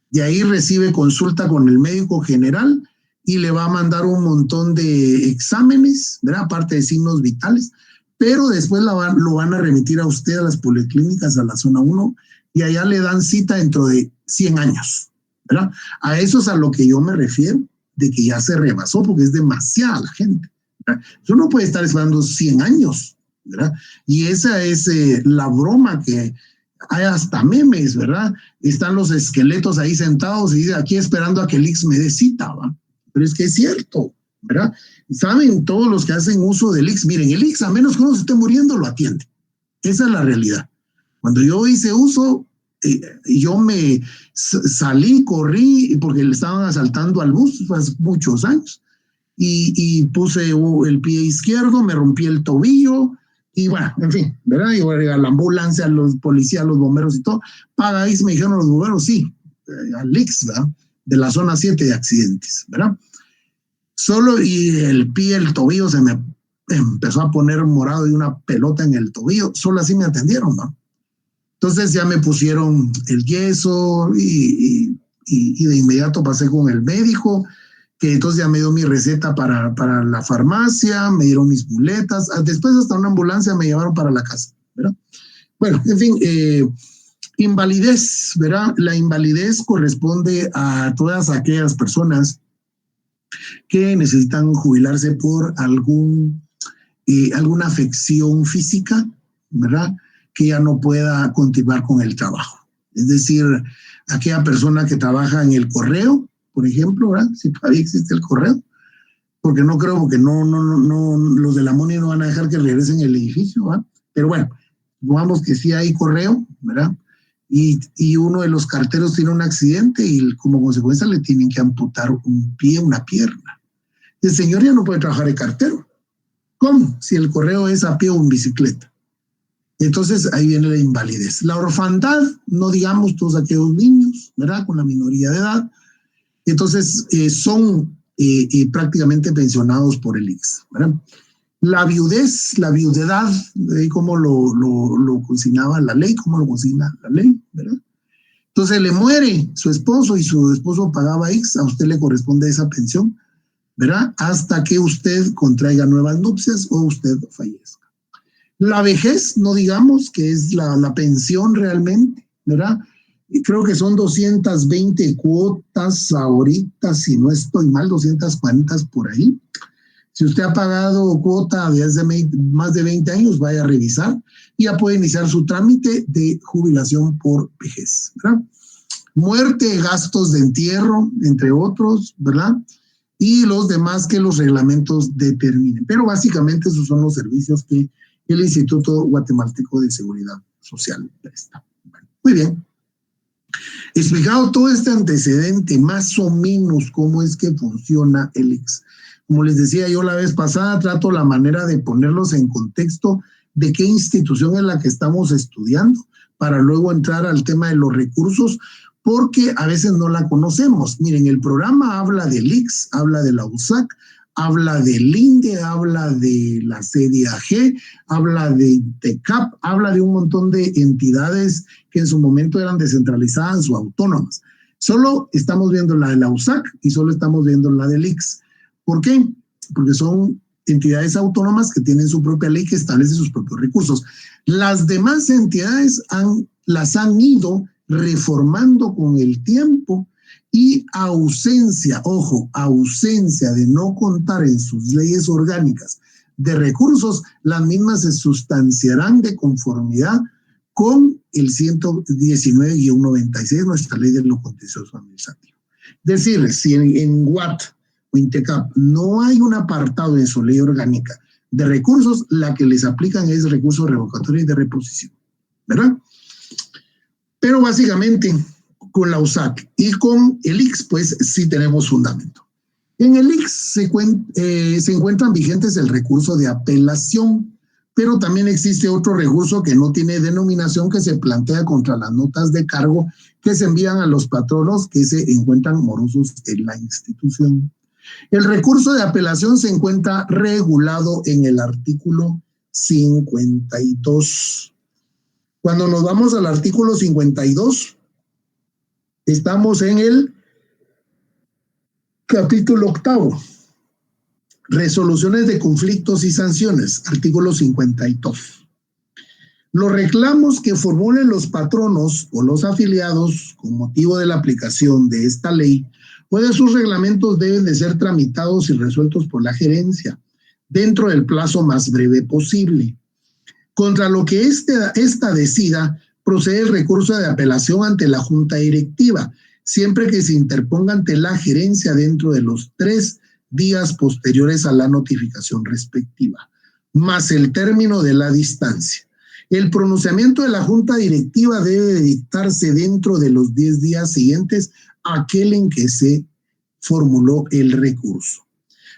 De ahí recibe consulta con el médico general y le va a mandar un montón de exámenes, ¿verdad? Aparte de signos vitales, pero después lo van a remitir a usted a las policlínicas, a la zona 1, y allá le dan cita dentro de 100 años, ¿verdad? A eso es a lo que yo me refiero, de que ya se rebasó, porque es demasiada la gente, ¿verdad? Yo no puede estar esperando 100 años, ¿verdad? Y esa es la broma que hay, hasta memes, ¿verdad? Están los esqueletos ahí sentados y dice, aquí esperando a que el IX me dé cita, ¿va? Pero es que es cierto, ¿verdad? Saben todos los que hacen uso del IX, miren, el IX, a menos que uno se esté muriendo, lo atiende. Esa es la realidad. Cuando yo hice uso, yo me salí, corrí, porque le estaban asaltando al bus hace muchos años, y puse el pie izquierdo, me rompí el tobillo, y bueno, en fin, ¿verdad? Yo a la ambulancia, a los policías, a los bomberos y todo, paga IX, me dijeron los bomberos, sí, al IX, ¿verdad? De la zona 7 de accidentes, ¿verdad? Solo, y el pie, el tobillo se me empezó a poner morado y una pelota en el tobillo, solo así me atendieron, ¿no? Entonces ya me pusieron el yeso y de inmediato pasé con el médico, que entonces ya me dio mi receta para la farmacia, me dieron mis muletas, después hasta una ambulancia me llevaron para la casa, ¿verdad? Bueno, en fin, invalidez, ¿verdad? La invalidez corresponde a todas aquellas personas que necesitan jubilarse por alguna afección física, ¿verdad? Que ya no pueda continuar con el trabajo. Es decir, aquella persona que trabaja en el correo, por ejemplo, ¿verdad? Si todavía existe el correo, porque no creo, porque no, los de la MONI no van a dejar que regresen el edificio, ¿verdad? Pero bueno, digamos que sí hay correo, ¿verdad? Y uno de los carteros tiene un accidente y como consecuencia le tienen que amputar un pie, una pierna. El señor ya no puede trabajar de cartero. ¿Cómo? Si el correo es a pie o en bicicleta. Entonces ahí viene la invalidez. La orfandad, no digamos todos aquellos niños, ¿verdad? Con la minoría de edad. Entonces son prácticamente pensionados por el IX, ¿verdad? La viudez, la viudedad, cómo lo consignaba la ley, cómo lo consigna la ley, ¿verdad? Entonces le muere su esposo y su esposo pagaba IX, a usted le corresponde esa pensión, ¿verdad? Hasta que usted contraiga nuevas nupcias o usted fallezca. La vejez, no digamos que es la pensión realmente, ¿verdad? Y creo que son 220 cuotas ahorita, si no estoy mal, 240 por ahí. Si usted ha pagado cuota desde más de 20 años, vaya a revisar y ya puede iniciar su trámite de jubilación por vejez, ¿verdad? Muerte, gastos de entierro, entre otros, ¿verdad? Y los demás que los reglamentos determinen. Pero básicamente esos son los servicios que el Instituto Guatemalteco de Seguridad Social presta. Bueno, muy bien. Explicado todo este antecedente, más o menos cómo es que funciona el IX. Como les decía yo la vez pasada, trato la manera de ponerlos en contexto de qué institución es la que estamos estudiando, para luego entrar al tema de los recursos, porque a veces no la conocemos. Miren, el programa habla del IX, habla de la USAC, habla del INDE, habla de la CDAG, habla de TECAP, habla de un montón de entidades que en su momento eran descentralizadas o autónomas. Solo estamos viendo la de la USAC y solo estamos viendo la del IX. ¿Por qué? Porque son entidades autónomas que tienen su propia ley que establece sus propios recursos. Las demás entidades las han ido reformando con el tiempo y ausencia de no contar en sus leyes orgánicas de recursos, las mismas se sustanciarán de conformidad con el 119-96, nuestra ley de lo contencioso administrativo. Es decir, si en WAT o INTECAP no hay un apartado en su ley orgánica de recursos, la que les aplican es recursos revocatorios y de reposición, ¿verdad? Pero básicamente con la USAC y con el IX, pues sí tenemos fundamento. En el IX se encuentran vigentes el recurso de apelación, pero también existe otro recurso que no tiene denominación que se plantea contra las notas de cargo que se envían a los patronos que se encuentran morosos en la institución. El recurso de apelación se encuentra regulado en el artículo 52. Cuando nos vamos al artículo 52, estamos en el capítulo 8. Resoluciones de conflictos y sanciones, artículo 52. Los reclamos que formulen los patronos o los afiliados con motivo de la aplicación de esta ley o de sus reglamentos deben de ser tramitados y resueltos por la gerencia dentro del plazo más breve posible. Contra lo que esta decida, procede el recurso de apelación ante la junta directiva, siempre que se interponga ante la gerencia dentro de los 3 días posteriores a la notificación respectiva, más el término de la distancia. El pronunciamiento de la junta directiva debe dictarse dentro de los 10 días siguientes a aquel en que se formuló el recurso.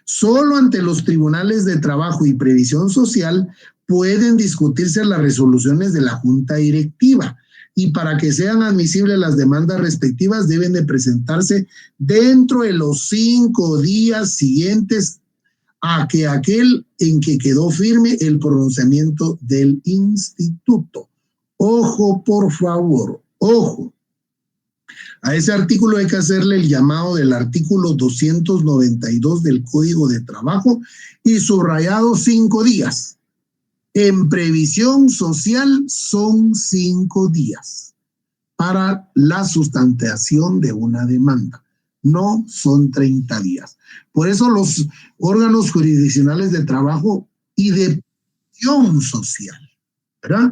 Solo ante los tribunales de trabajo y previsión social pueden discutirse las resoluciones de la junta directiva, y para que sean admisibles las demandas respectivas deben de presentarse dentro de los 5 días siguientes a que aquel en que quedó firme el pronunciamiento del instituto. Ojo, por favor, ojo. A ese artículo hay que hacerle el llamado del artículo 292 del Código de Trabajo y subrayado 5 días. En previsión social son 5 días para la sustanciación de una demanda. No son 30 días. Por eso los órganos jurisdiccionales de trabajo y de previsión social, ¿verdad?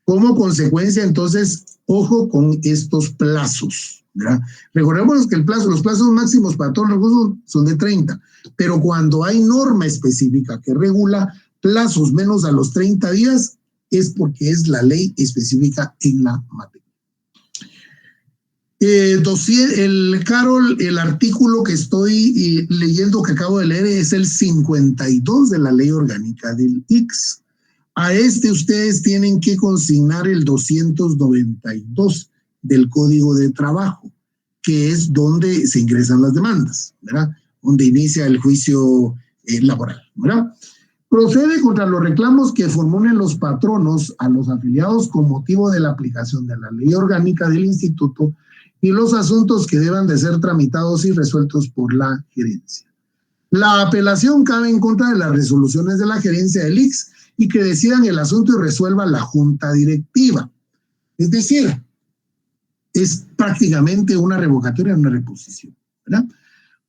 Como consecuencia, entonces, ojo con estos plazos, ¿verdad? Recordemos que los plazos máximos para todos los recursos son de 30, pero cuando hay norma específica que regula plazos menos a los 30 días, es porque es la ley específica en la materia. El artículo que estoy leyendo, que acabo de leer, es el 52 de la ley orgánica del IX. A ustedes tienen que consignar el 292 del Código de Trabajo, que es donde se ingresan las demandas, ¿verdad? Donde inicia el juicio laboral, ¿verdad? Procede contra los reclamos que formulen los patronos a los afiliados con motivo de la aplicación de la ley orgánica del instituto y los asuntos que deban de ser tramitados y resueltos por la gerencia. La apelación cabe en contra de las resoluciones de la gerencia del IX y que decidan el asunto y resuelva la junta directiva. Es decir, es prácticamente una revocatoria, una reposición, ¿verdad?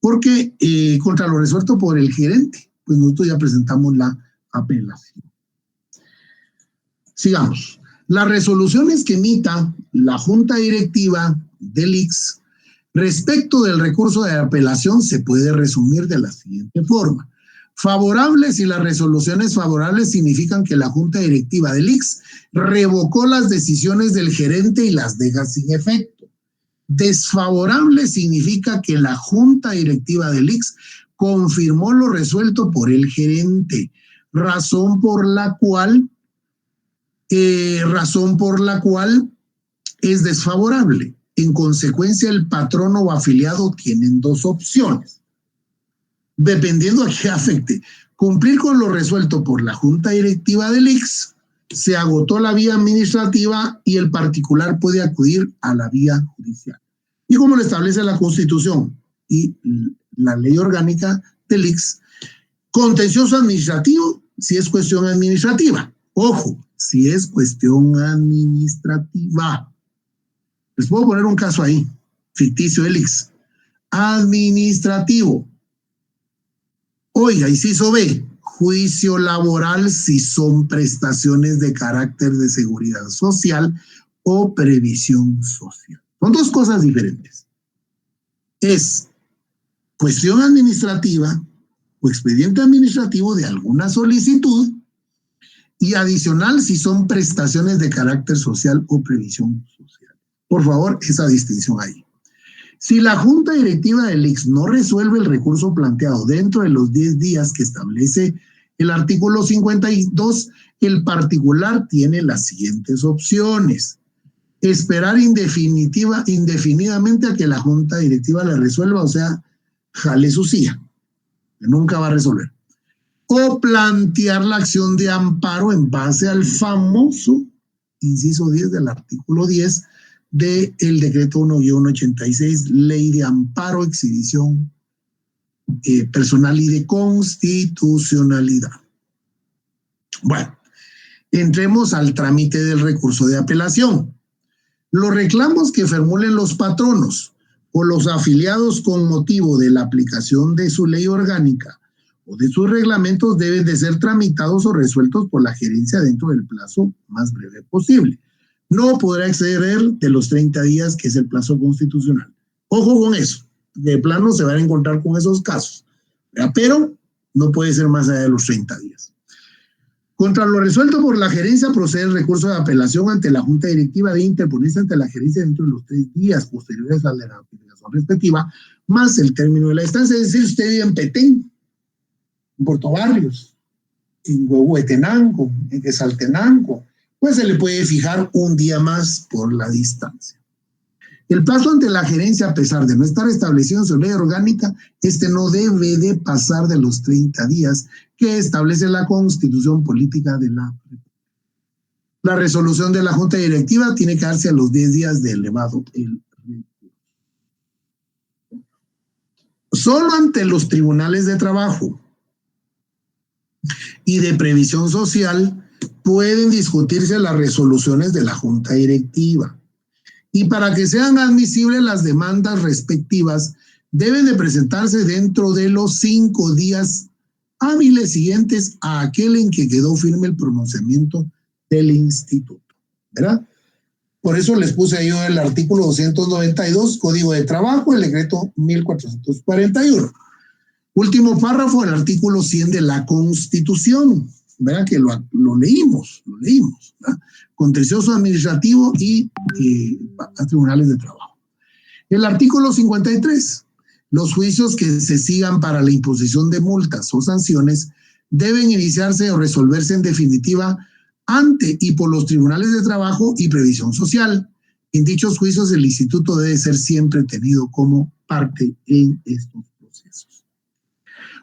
Porque contra lo resuelto por el gerente, pues nosotros ya presentamos la apelación. Sigamos. Las resoluciones que emita la junta directiva del IX respecto del recurso de apelación se puede resumir de la siguiente forma. Favorables, y las resoluciones favorables significan que la junta directiva del IX revocó las decisiones del gerente y las deja sin efecto. Desfavorable significa que la junta directiva del IX confirmó lo resuelto por el gerente, razón por la cual es desfavorable. En consecuencia, el patrono o afiliado tienen 2 opciones, dependiendo a qué afecte. Cumplir con lo resuelto por la junta directiva del IX, se agotó la vía administrativa y el particular puede acudir a la vía judicial. Y como lo establece la Constitución y la ley orgánica del IX, Contencioso administrativo, si es cuestión administrativa. Ojo, si es cuestión administrativa. Les puedo poner un caso ahí, ficticio, Elix. Administrativo. Oiga, inciso B, juicio laboral si son prestaciones de carácter de seguridad social o previsión social. Son dos cosas diferentes. Es cuestión administrativa o expediente administrativo de alguna solicitud y adicional si son prestaciones de carácter social o previsión social. Por favor, esa distinción ahí. Si la Junta Directiva del ICS no resuelve el recurso planteado dentro de los 10 días que establece el artículo 52, el particular tiene las siguientes opciones. Esperar indefinidamente a que la Junta Directiva le resuelva, o sea, jale su silla, que nunca va a resolver. O plantear la acción de amparo en base al famoso inciso 10 del artículo 10 del decreto 1-186, ley de amparo, exhibición personal y de constitucionalidad. Bueno, entremos al trámite del recurso de apelación. Los reclamos que formulen los patronos o los afiliados con motivo de la aplicación de su ley orgánica o de sus reglamentos deben de ser tramitados o resueltos por la gerencia dentro del plazo más breve posible. No podrá exceder de los 30 días, que es el plazo constitucional. Ojo con eso, de plano se van a encontrar con esos casos, ¿verdad? Pero no puede ser más allá de los 30 días. Contra lo resuelto por la gerencia procede el recurso de apelación ante la Junta Directiva de interponerse ante la gerencia dentro de los 3 días posteriores a la notificación respectiva, más el término de la estancia. Es decir, usted vive en Petén, en Puerto Barrios, en Huehuetenango, en Quetzaltenango, pues se le puede fijar un día más por la distancia. El plazo ante la gerencia, a pesar de no estar establecido en su ley orgánica, no debe de pasar de los 30 días que establece la Constitución Política de la República. La resolución de la Junta Directiva tiene que darse a los 10 días de elevado el recurso. Solo ante los tribunales de trabajo y de previsión social pueden discutirse las resoluciones de la Junta Directiva. Y para que sean admisibles las demandas respectivas, deben de presentarse dentro de los 5 días hábiles siguientes a aquel en que quedó firme el pronunciamiento del instituto, ¿verdad? Por eso les puse yo el artículo 292, Código de Trabajo, el decreto 1441. Último párrafo, el artículo 100 de la Constitución, ¿verdad? Que lo leímos, ¿verdad? Contencioso administrativo y a tribunales de trabajo. El artículo 53, los juicios que se sigan para la imposición de multas o sanciones deben iniciarse o resolverse en definitiva ante y por los tribunales de trabajo y previsión social. En dichos juicios el instituto debe ser siempre tenido como parte en estos procesos.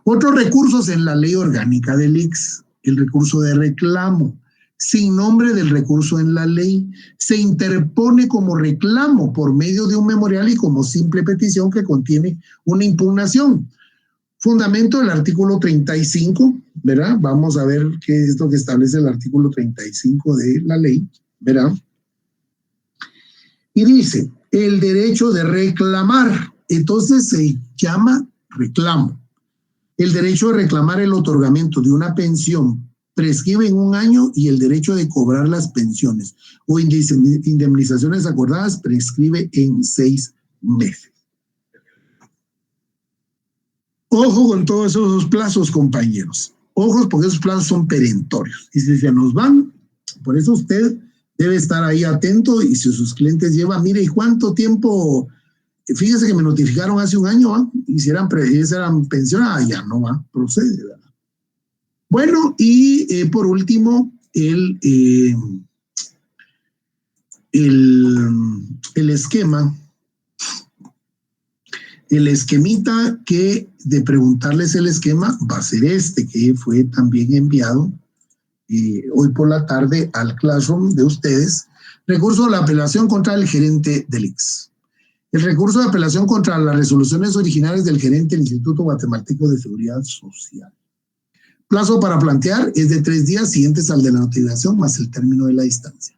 Otros recursos en la ley orgánica del ICS, el recurso de reclamo, sin nombre del recurso en la ley, se interpone como reclamo por medio de un memorial y como simple petición que contiene una impugnación. Fundamento del artículo 35, ¿verdad? Vamos a ver qué es lo que establece el artículo 35 de la ley, ¿verdad? Y dice, el derecho de reclamar, entonces se llama reclamo. El derecho de reclamar el otorgamiento de una pensión prescribe en 1 año y el derecho de cobrar las pensiones o indemnizaciones acordadas prescribe en 6 meses. Ojo con todos esos plazos, compañeros. Ojos, porque esos plazos son perentorios. Y si se nos van, por eso usted debe estar ahí atento y si sus clientes llevan, mire, ¿y cuánto tiempo? Fíjese que me notificaron hace 1 año, ¿va? Hicieran pensión, ya no va, procede, ¿verdad? Bueno, y por último, el esquema, el esquemita que de preguntarles el esquema va a ser que fue también enviado hoy por la tarde al Classroom de ustedes. Recurso de la apelación contra el gerente del ICS. El recurso de apelación contra las resoluciones originales del gerente del Instituto Guatemalteco de Seguridad Social. Plazo para plantear es de 3 días siguientes al de la notificación más el término de la distancia.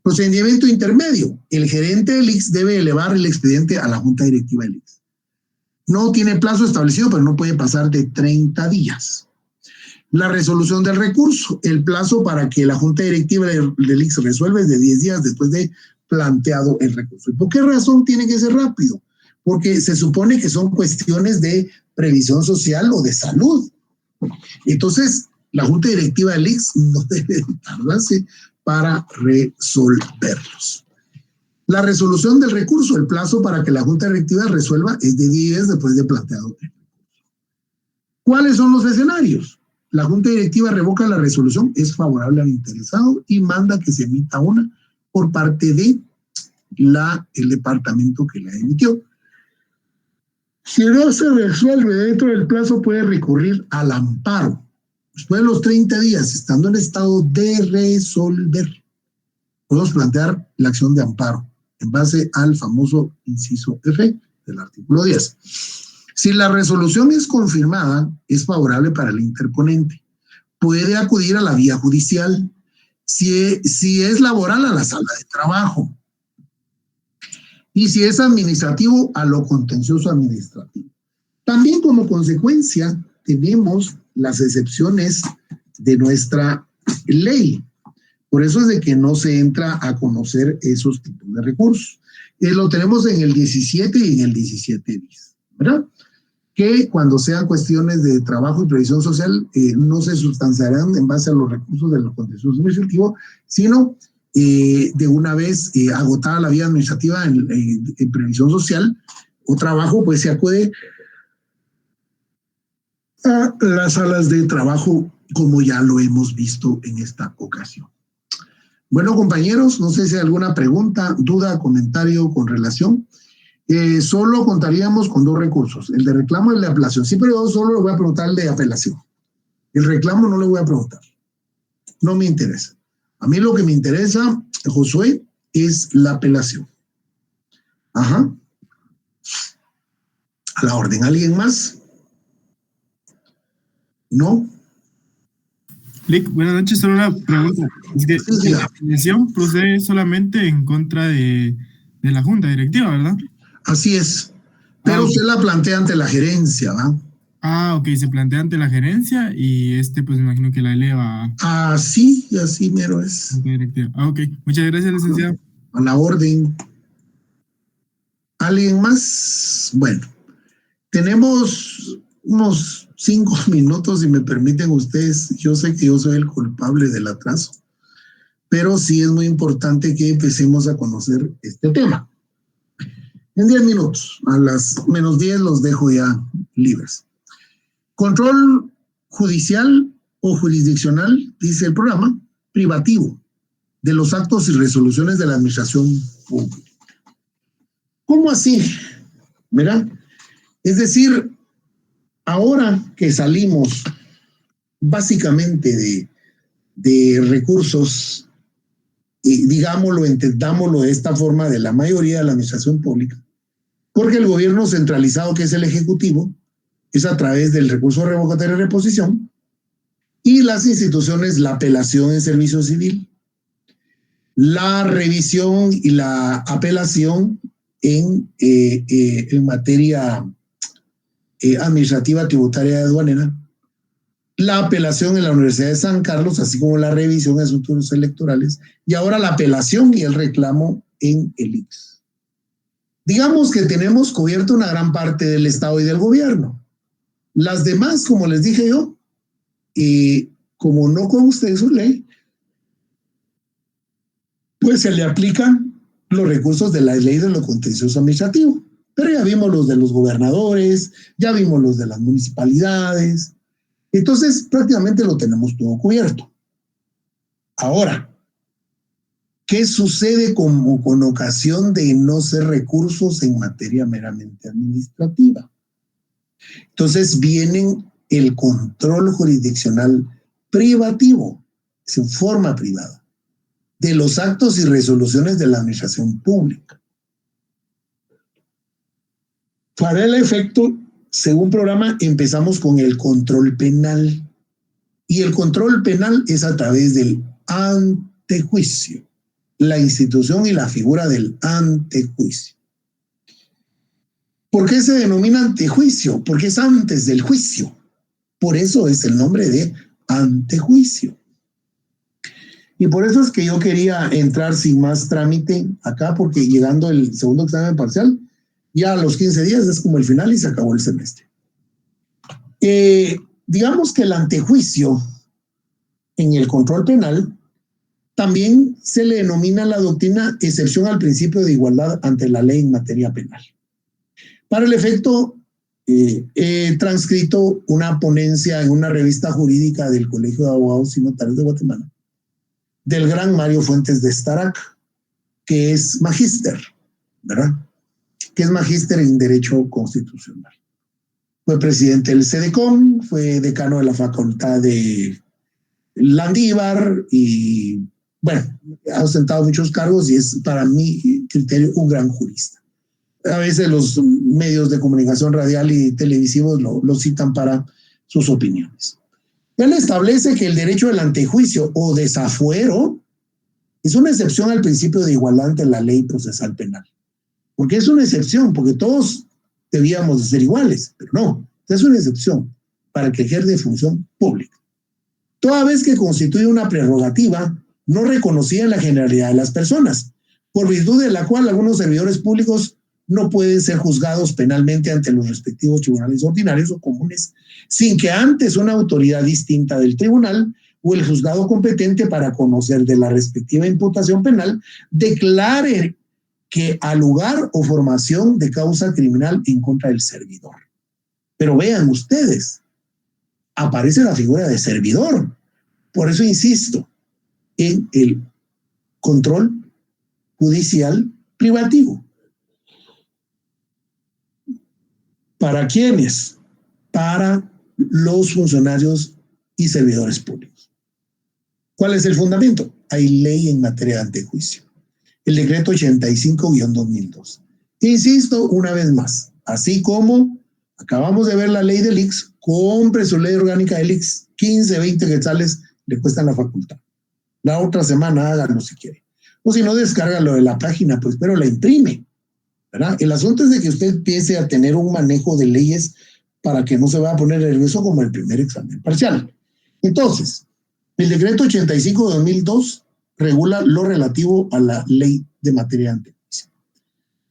Procedimiento intermedio. El gerente del ICS debe elevar el expediente a la junta directiva del ICS. No tiene plazo establecido, pero no puede pasar de 30 días. La resolución del recurso. El plazo para que la junta directiva del ICS resuelva es de 10 días después de planteado el recurso. ¿Y por qué razón tiene que ser rápido? Porque se supone que son cuestiones de previsión social o de salud. Entonces, la junta directiva del ICS no debe tardarse para resolverlos. La resolución del recurso, el plazo para que la junta directiva resuelva es de 10 días después de planteado el recurso. ¿Cuáles son los escenarios? La junta directiva revoca la resolución, es favorable al interesado y manda que se emita una por parte de el departamento que la emitió. Si no se resuelve dentro del plazo, puede recurrir al amparo. Después de los 30 días, estando en estado de resolver, podemos plantear la acción de amparo en base al famoso inciso F del artículo 10. Si la resolución es confirmada, es favorable para el interponente. Puede acudir a la vía judicial. Si es laboral, a la sala de trabajo. Y si es administrativo, a lo contencioso administrativo. También como consecuencia tenemos las excepciones de nuestra ley. Por eso es de que no se entra a conocer esos tipos de recursos. Lo tenemos en el 17 y en el 17 bis, ¿verdad? Que cuando sean cuestiones de trabajo y previsión social no se sustanciarán en base a los recursos del contencioso administrativo, sino de una vez agotada la vía administrativa en previsión social o trabajo, pues se acude a las salas de trabajo, como ya lo hemos visto en esta ocasión. Bueno, compañeros, no sé si hay alguna pregunta, duda, comentario con relación. Solo contaríamos con 2 recursos, el de reclamo y el de apelación. Sí, pero yo solo le voy a preguntar el de apelación. El reclamo no le voy a preguntar. No me interesa. A mí lo que me interesa, Josué, es la apelación. Ajá. A la orden. ¿Alguien más? ¿No? Lick, buenas noches, solo una pregunta. Es que Sí, la apelación procede solamente en contra de la junta directiva, ¿verdad? así es. Pero usted la plantea ante la gerencia, ¿va? Ok, se plantea ante la gerencia y pues me imagino que la eleva Así, así mero es. junta directiva. Ok, muchas gracias, licenciado. A la orden. ¿Alguien más? Bueno, tenemos unos 5 minutos, si me permiten ustedes. Yo sé que yo soy el culpable del atraso, pero sí es muy importante que empecemos a conocer este tema. En 10 minutos, a las -10 los dejo ya libres. Control judicial o jurisdiccional, dice el programa, privativo de los actos y resoluciones de la administración pública. ¿Cómo así? ¿Verdad? Es decir, ahora que salimos básicamente de recursos, digámoslo, entendámoslo de esta forma, de la mayoría de la administración pública, porque el gobierno centralizado, que es el ejecutivo, es a través del recurso revocatorio de reposición, y las instituciones, la apelación en servicio civil, la revisión y la apelación en materia administrativa, tributaria y aduanera, la apelación en la Universidad de San Carlos, así como la revisión de asuntos electorales, y ahora la apelación y el reclamo en el ICS. Digamos que tenemos cubierto una gran parte del Estado y del gobierno. Las demás, como les dije yo, como no consta en su ley, pues se le aplican los recursos de la ley de lo contencioso administrativo. Pero ya vimos los de los gobernadores, ya vimos los de las municipalidades. Entonces, prácticamente lo tenemos todo cubierto. Ahora, ¿qué sucede con ocasión de no ser recursos en materia meramente administrativa? Entonces vienen el control jurisdiccional privativo, en forma privada, de los actos y resoluciones de la administración pública. Para el efecto, según programa, empezamos con el control penal. Y el control penal es a través del antejuicio, la institución y la figura del antejuicio. ¿Por qué se denomina antejuicio? Porque es antes del juicio. Por eso es el nombre de antejuicio. Y por eso es que yo quería entrar sin más trámite acá, porque llegando el segundo examen parcial, ya a los 15 días es como el final y se acabó el semestre. Digamos que el antejuicio en el control penal también se le denomina la doctrina excepción al principio de igualdad ante la ley en materia penal. Para el efecto, he transcrito una ponencia en una revista jurídica del Colegio de Abogados y Notarios de Guatemala, del gran Mario Fuentes de Estarac, que es magíster, ¿verdad? Que es magíster en Derecho Constitucional. Fue presidente del CEDECON, fue decano de la Facultad de Landívar y, bueno, ha ostentado muchos cargos y es, para mi criterio, un gran jurista. A veces los medios de comunicación radial y televisivos lo citan para sus opiniones. Él establece que el derecho del antejuicio o desafuero es una excepción al principio de igualdad ante la ley procesal penal. Porque es una excepción, porque todos debíamos de ser iguales, pero no, es una excepción para el que ejerce función pública. Toda vez que constituye una prerrogativa no reconocida en la generalidad de las personas, por virtud de la cual algunos servidores públicos no pueden ser juzgados penalmente ante los respectivos tribunales ordinarios o comunes, sin que antes una autoridad distinta del tribunal o el juzgado competente para conocer de la respectiva imputación penal declare que al lugar o formación de causa criminal en contra del servidor. Pero vean ustedes, aparece la figura de servidor. Por eso insisto en el control judicial privativo. ¿Para quiénes? Para los funcionarios y servidores públicos. ¿Cuál es el fundamento? Hay ley en materia de antejuicio. El decreto 85-2002. Insisto una vez más, así como acabamos de ver la ley del IX, compre su ley orgánica del IX, 15, 20 quetzales le cuestan la facultad. La otra semana háganlo si quiere. O si no, descárgalo de la página, pues, pero la imprime, ¿verdad? El asunto es de que usted empiece a tener un manejo de leyes para que no se vaya a poner nervioso como el primer examen parcial. Entonces, el decreto 85-2002 regula lo relativo a la ley de materia de antejuicio.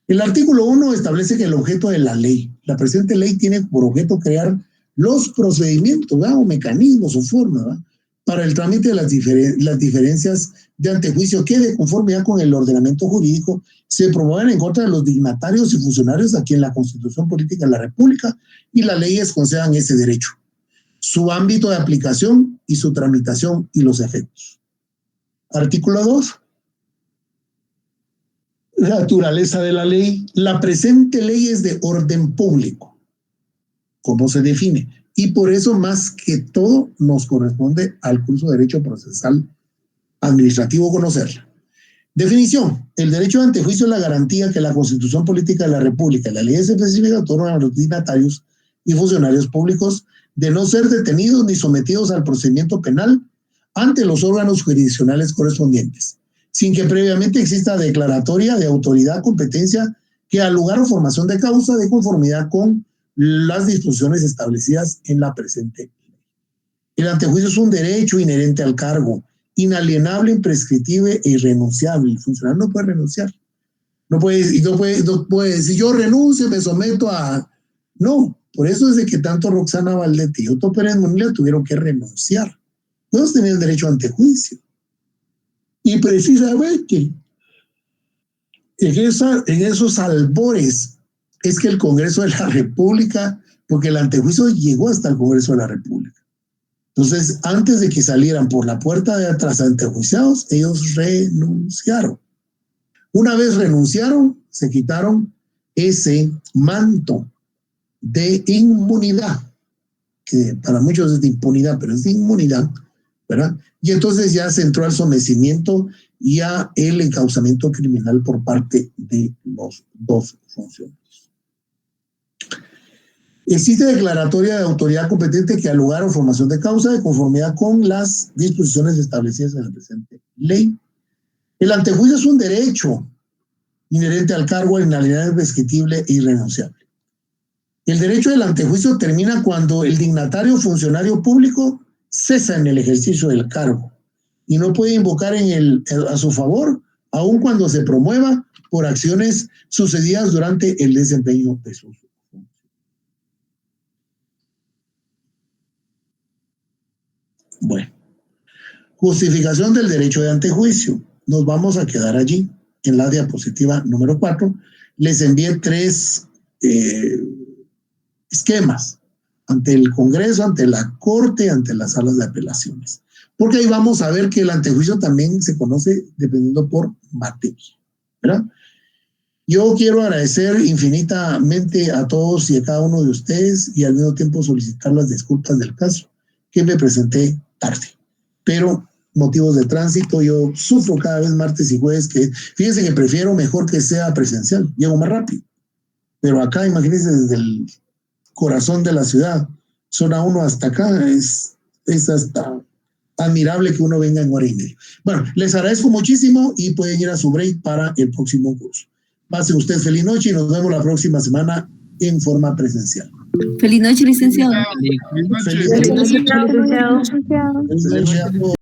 El artículo 1 establece que el objeto de la ley, la presente ley tiene por objeto crear los procedimientos, ¿verdad? O mecanismos o formas, ¿verdad? Para el trámite de las diferencias de antejuicio que, de conformidad con el ordenamiento jurídico, se promueven en contra de los dignatarios y funcionarios a quien la Constitución Política de la República y las leyes concedan ese derecho, su ámbito de aplicación y su tramitación y los efectos. Artículo 2. Naturaleza de la ley. La presente ley es de orden público. ¿Cómo se define? Y por eso, más que todo, nos corresponde al curso de Derecho Procesal Administrativo conocerla. Definición. El derecho de antejuicio es la garantía que la Constitución Política de la República y las leyes específicas otorgan a los dignatarios y funcionarios públicos de no ser detenidos ni sometidos al procedimiento penal ante los órganos jurisdiccionales correspondientes, sin que previamente exista declaratoria de autoridad competencia que al lugar o formación de causa de conformidad con las disposiciones establecidas en la presente ley. El antejuicio es un derecho inherente al cargo, inalienable, imprescriptible e irrenunciable. El funcionario no puede renunciar. No puede decir, yo renuncio, me someto a... No, por eso es de que tanto Roxana Valdete y Otto Pérez Munilla tuvieron que renunciar. Todos tenían derecho a antejuicio. Y precisamente en esos albores es que el Congreso de la República, porque el antejuicio llegó hasta el Congreso de la República. Entonces, antes de que salieran por la puerta de atrás antejuiciados, ellos renunciaron. Una vez renunciaron, se quitaron ese manto de inmunidad, que para muchos es de impunidad, pero es de inmunidad, ¿verdad? Y entonces ya se entró al sometimiento y a el encauzamiento criminal por parte de los dos funcionarios. Existe declaratoria de autoridad competente que al lugar o formación de causa de conformidad con las disposiciones establecidas en la presente ley. El antejuicio es un derecho inherente al cargo, inalienable, prescriptible e irrenunciable. El derecho del antejuicio termina cuando el dignatario funcionario público cesa en el ejercicio del cargo y no puede invocar a su favor, aun cuando se promueva por acciones sucedidas durante el desempeño de sus funciones. Bueno, justificación del derecho de antejuicio. Nos vamos a quedar allí en la diapositiva número 4. Les envié 3 esquemas ante el Congreso, ante la Corte, ante las salas de apelaciones. Porque ahí vamos a ver que el antejuicio también se conoce dependiendo por materia, ¿verdad? Yo quiero agradecer infinitamente a todos y a cada uno de ustedes y al mismo tiempo solicitar las disculpas del caso, que me presenté tarde. Pero motivos de tránsito, yo sufro cada vez martes y jueves, que fíjense que prefiero mejor que sea presencial, llego más rápido. Pero acá, imagínense, desde el corazón de la ciudad, zona 1 hasta acá, es hasta admirable que uno venga en hora y media. Bueno, les agradezco muchísimo y pueden ir a su break para el próximo curso. Pasen ustedes feliz noche y nos vemos la próxima semana en forma presencial. Feliz noche, licenciado. Feliz noche. Feliz noche. Feliz noche, licenciado. Feliz noche a todos.